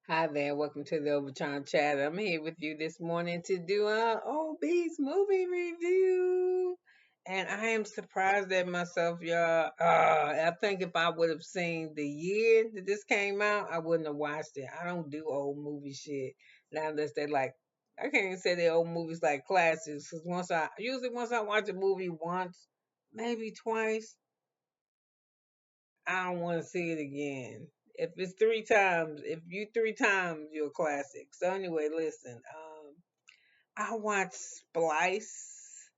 Hi there, welcome to the Obachanchatter. I'm here with you this morning to do a OB's movie review. And I am surprised at myself, y'all. I think if I would have seen the year that this came out, I wouldn't have watched it. I don't do old movie shit. Now unless they like, I can't even say they're old movies like classics. Because once I watch a movie once, maybe twice, I don't want to see it again. If it's three times, if you three times, you're a classic. So anyway, listen. I watched Splice.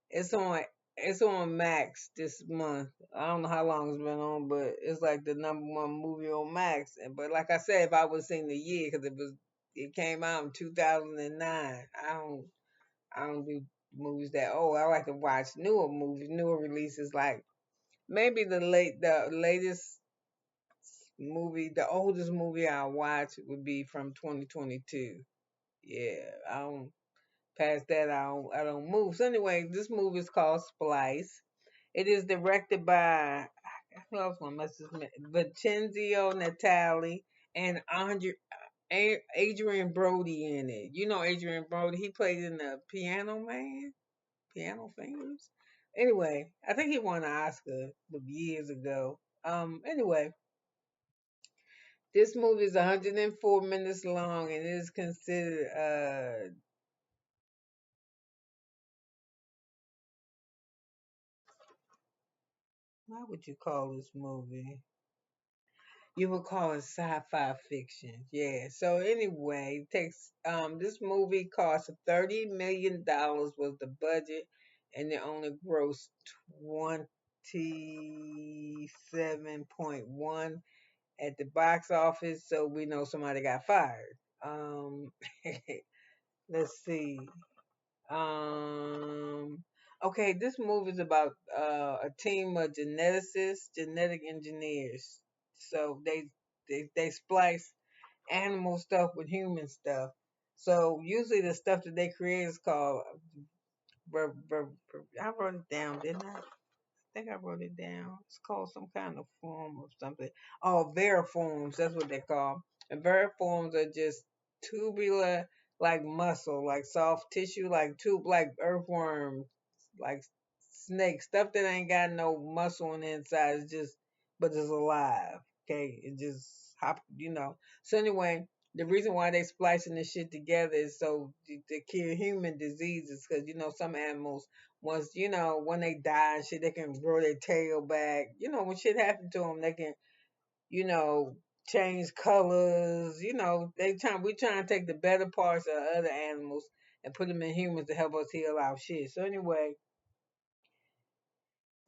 It's on. It's on Max this month. I don't know how long it's been on, but it's like the number one movie on Max. But like I said, if I would have seen the year, because it came out in 2009. I don't do movies that old. I like to watch newer movies, newer releases. Like maybe the latest movie, the oldest movie I watched would be from 2022. Yeah, I don't past that. I don't move. So anyway, this movie is called Splice. It is directed by who else? One must Vicenzo Natali and Adrian Brody in it. You know Adrian Brody. He played in the Piano Man, Piano Fingers. Anyway, I think he won an Oscar years ago. Anyway, this movie is 104 minutes long and it is considered what would you call this movie? You would call it sci-fi fiction. Yeah. So anyway, it takes this movie cost $30 million was the budget and it only grossed 27.1 at the box office, so we know somebody got fired. Let's see. Um, okay, this movie is about a team of geneticists, genetic engineers. So they splice animal stuff with human stuff. So usually the stuff that they create is called. I wrote it down, didn't I? Think I wrote it down. It's called some kind of form or something. Oh, variforms. That's what they call. And variforms are just tubular, like muscle, like soft tissue, like like earthworms, like snakes. Stuff that ain't got no muscle on the inside. It's just, but it's alive. Okay, it just hop. So anyway, the reason why they splicing this shit together is so to cure human diseases, because some animals once when they die and shit, they can grow their tail back. When shit happen to them, they can you know change colors. We trying to take the better parts of other animals and put them in humans to help us heal our shit. So anyway,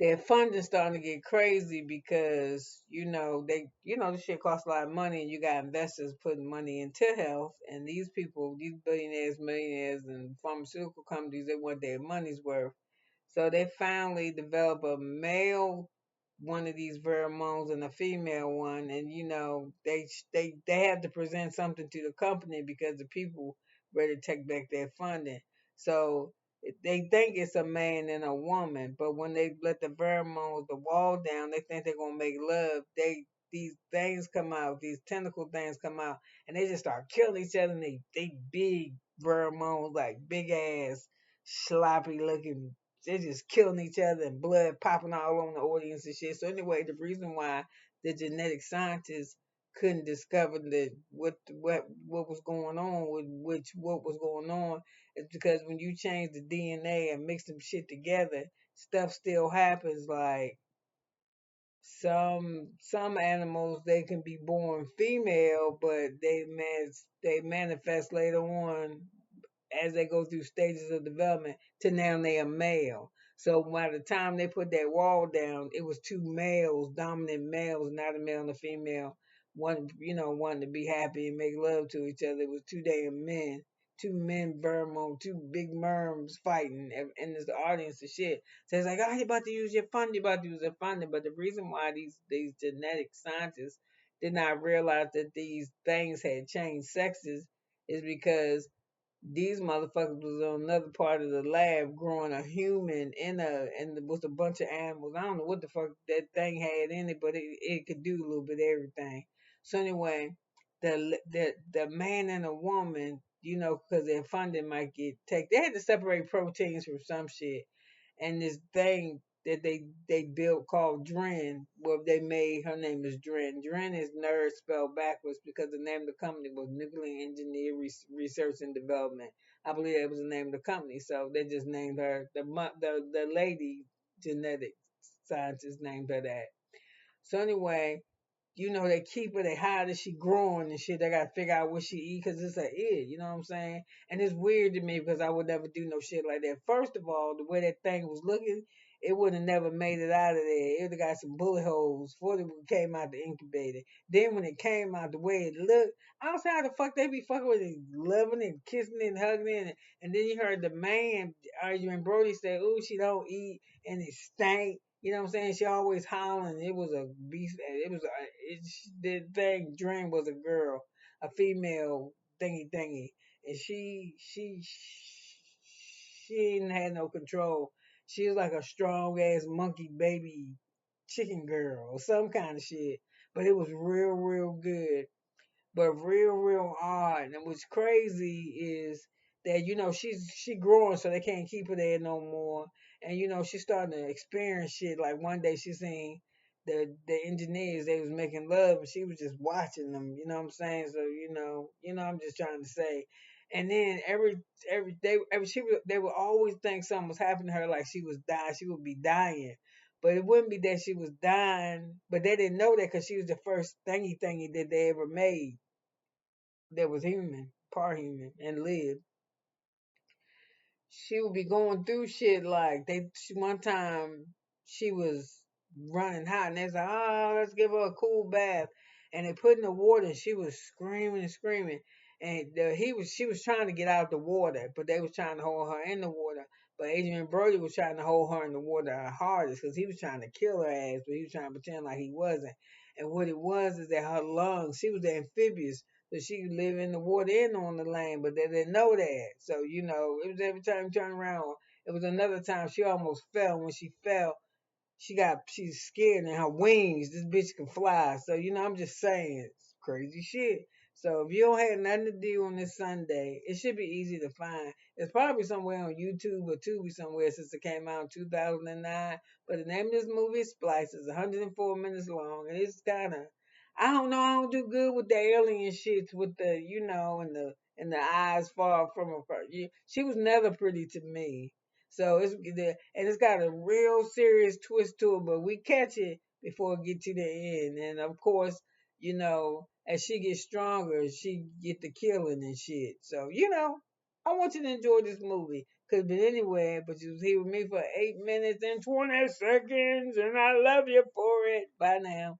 their funding starting to get crazy because this shit costs a lot of money and you got investors putting money into health, and these people, these billionaires, millionaires, and pharmaceutical companies, they want their money's worth. So they finally develop a male one of these pheromones and a female one, and they have to present something to the company because the people ready to take back their funding. So they think it's a man and a woman, but when they let the pheromones, the wall down, they think they're gonna make love. These things come out, these tentacle things come out, and they just start killing each other. And they big pheromones, like big ass, sloppy looking. They're just killing each other and blood popping all on the audience and shit. So anyway, the reason why the genetic scientists couldn't discover that what was going on with what was going on is because when you change the DNA and mix some shit together, stuff still happens. Like some animals, they can be born female, but they manifest later on as they go through stages of development to now they are male. So by the time they put that wall down, it was two males, dominant males, not a male and a female. Wanting to be happy and make love to each other. It was two damn men, two men, Vermo, two big merms fighting, and there's the audience and shit. So it's like, oh, you about to use your fund, you about to use your funding. But the reason why these genetic scientists did not realize that these things had changed sexes is because these motherfuckers was on another part of the lab growing a human and with a bunch of animals. I don't know what the fuck that thing had in it, but it could do a little bit of everything. So anyway, the man and the woman, because their funding might get take. They had to separate proteins from some shit, and this thing that they built called Dren, well, they made her name is Dren. Dren is nerd spelled backwards because the name of the company was Nuclear Engineer Research and Development. I believe that was the name of the company, so they just named her the lady genetic scientist named her that. So anyway, they keep her, they hide that she growing and shit. They gotta figure out what she eat because it's a it, you know what I'm saying? And it's weird to me because I would never do no shit like that. First of all, the way that thing was looking, it would have never made it out of there. It would have got some bullet holes before it came out the incubator. Then when it came out the way it looked, I don't see how the fuck they be fucking with it, loving it, kissing it, hugging it. And then you heard the man, Adrian Brody, say, "Ooh, she don't eat and it stank." You know what I'm saying? She always howling. It was a beast. The thing. Dream was a girl, a female thingy, and she didn't have no control. She was like a strong ass monkey baby chicken girl or some kind of shit. But it was real good, but real odd. And what's crazy is that she growing, so they can't keep her there no more. And she's starting to experience shit. Like one day she seen the engineers, they was making love, and she was just watching them. You know what I'm saying? So I'm just trying to say. And then every day, they would always think something was happening to her, like she was dying. She would be dying. But it wouldn't be that she was dying, but they didn't know that because she was the first thingy that they ever made that was human, part human, and lived. She would be going through shit like one time she was running hot and they said, "Oh, let's give her a cool bath," and they put in the water and she was screaming and screaming, and she was trying to get out the water, but they was trying to hold her in the water. But Adrian Brody was trying to hold her in the water hardest because he was trying to kill her ass, but he was trying to pretend like he wasn't. And what it was is that her lungs, she was amphibious, so she could live in the water and on the land, but they didn't know that. So, it was every time you turn around. It was another time she almost fell. When she fell, she's scared and her wings, this bitch can fly. So, I'm just saying, it's crazy shit. So if you don't have nothing to do on this Sunday, it should be easy to find. It's probably somewhere on YouTube or Tubi somewhere since it came out in 2009. But the name of this movie is Splice. It's 104 minutes long, and it's kind of, I don't know, I don't do good with the alien shits with the, and the eyes far from her. She was never pretty to me. So and it's got a real serious twist to it, but we catch it before it get to the end. And of course, as she gets stronger, she get the killing and shit. So I want you to enjoy this movie. Could have been anywhere, but you was here with me for 8 minutes and 20 seconds, and I love you for it. Bye now.